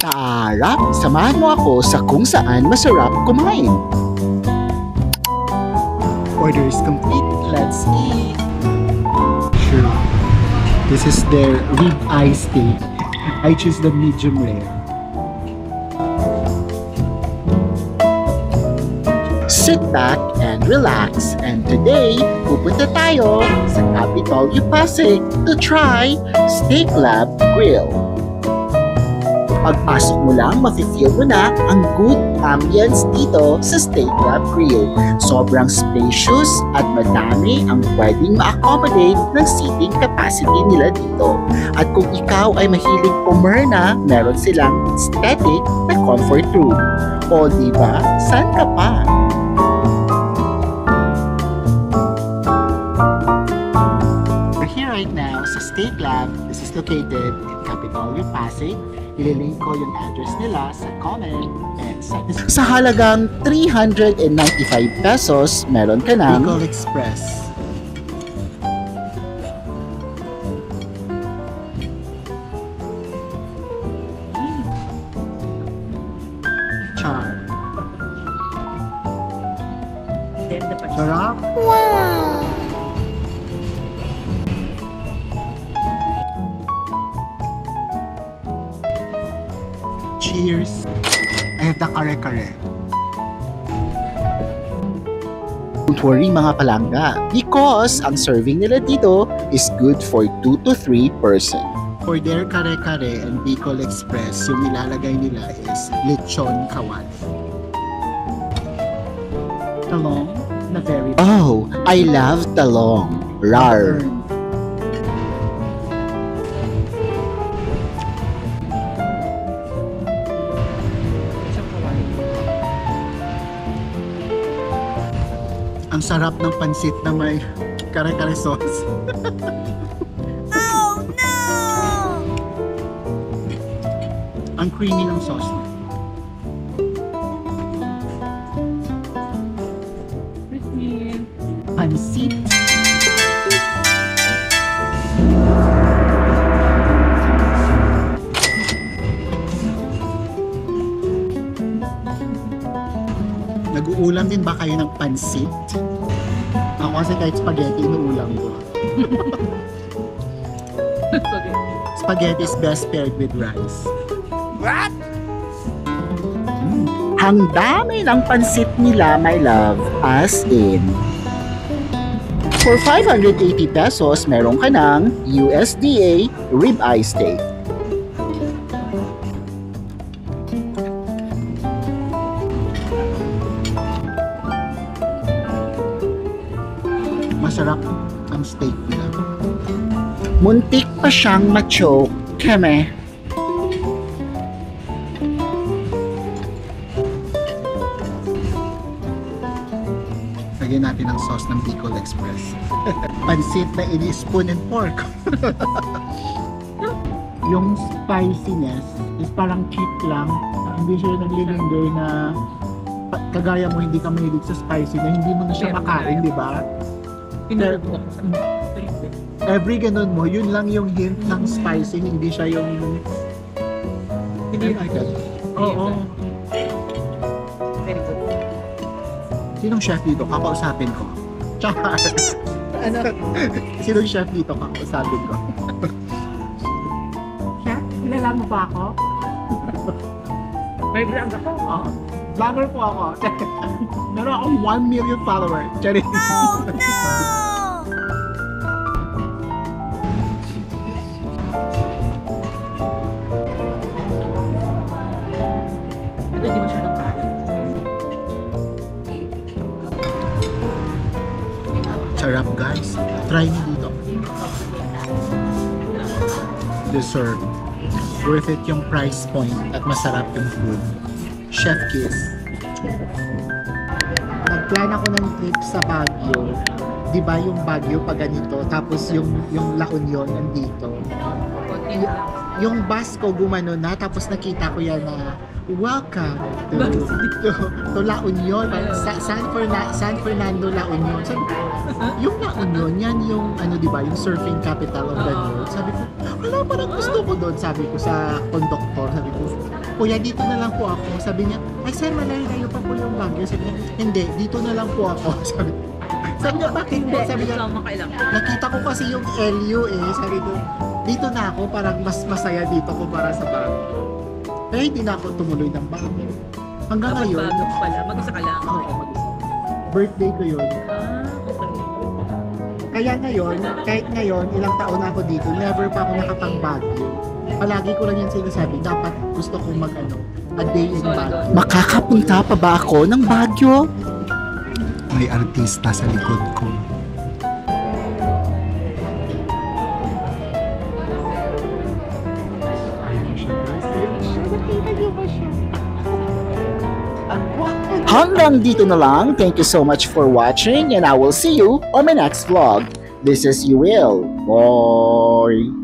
Tara, samahan mo ako sa kung saan masarap kumain. Order is complete. Let's eat. Sure. This is their rib-eye steak. I choose the medium rare. Sit back and relax. And today, pupunta tayo sa Capitolio Pasig to try Steak Lab Grill. Pagpasok mo lang, mafe-feel mo na ang good ambience dito sa Steak Lab Grill. Sobrang spacious at madami ang pwedeng ma-accommodate ng seating capacity nila dito. At kung ikaw ay mahilig pumirna, meron silang aesthetic na comfort room. O diba, saan ka pa? We're here right now sa Steak Lab. This is located in Capitolio, Pasig. Ililink ko yung address nila sa comment and sa halagang 395 pesos, meron ka ng Bicol Express. Char. Sarap. Wow! Cheers! I have the kare-kare. Don't worry mga palangga, because ang serving nila dito is good for 2 to 3 person. For their kare-kare and Bicol Express, yung nilalagay nila is lechon kawali. Talong na very... Oh, I love talong. Rar! Ang sarap ng pansit na may kare-kare sauce. Oh no! Ang creamy ng sauce. Pansit. Nag-uulam din ba kayo ng pansit? Ako kasi kahit spaghetti, inuulam ko. Spaghetti is best paired with rice. What? Ang dami ng pansit nila, my love, as in. For 580 pesos, meron ka ng USDA rib-eye steak. Masarap ang steak nila. Muntik pa siyang ma-choke. Keme. Lagyan natin ang sauce ng Bicol Express. Pansit na ini-spoon and pork. Yung spiciness is parang cheap lang. Hindi siya naglilinger na kagaya mo, hindi ka mahilig sa spicy na hindi mo na siya makain, di ba? Every ganun mo, yun lang yung hint ng spicy, hindi siya yung... Hindi agad. Oo. Very good. Sinong chef dito? Kakausapin ko. Char! Ano? Sinong chef dito? Kakausapin ko. Chef? Kilala mo ba ako? May brand ako? Oo. Vlogger po ako. Meron akong 1 million followers. Charing. Oh no! Sarap guys. Try nyo dito. Dessert. Worth it yung price point at masarap yung food. Chef kiss. Nag-plan ako ng trip sa Baguio. Di ba yung Baguio pa ganito, tapos yung La Union nandito. Yung bus ko gumano na, tapos nakita ko yan na welcome to La Union, San Fernando, La Union. Sabi ko, yung La Union, yan yung ano, di ba, yung surfing capital of the world. Sabi ko, wala, parang gusto ko doon. Sabi ko sa conductor, sabi ko, kuya, dito na lang po ako. Sabi niya, ay sir, malayo pa po yung Baguio. Sabi niya, hindi, dito na lang po ako. Sabi niya, bakit po? Sabi niya, nakita ko kasi yung LU eh. Sabi ko, dito na ako, parang mas masaya dito kumpara sa Baguio. Kaya hindi na ako tumuloy ng Baguio. Hanggang ngayon, Bago pala, mag-isa ka lang. Oo, birthday ko yun. Okay. Kaya ngayon, kahit ngayon, ilang taon na ako dito, never pa ako nakapang-Baguio. Palagi ko lang yan sinasabi, dapat gusto kong a day in Baguio. Makakapunta pa ba ako ng Baguio? May artista sa likod ko. Hanggang dito na lang. Thank you so much for watching and I will see you on my next vlog. This is Yuil. Bye!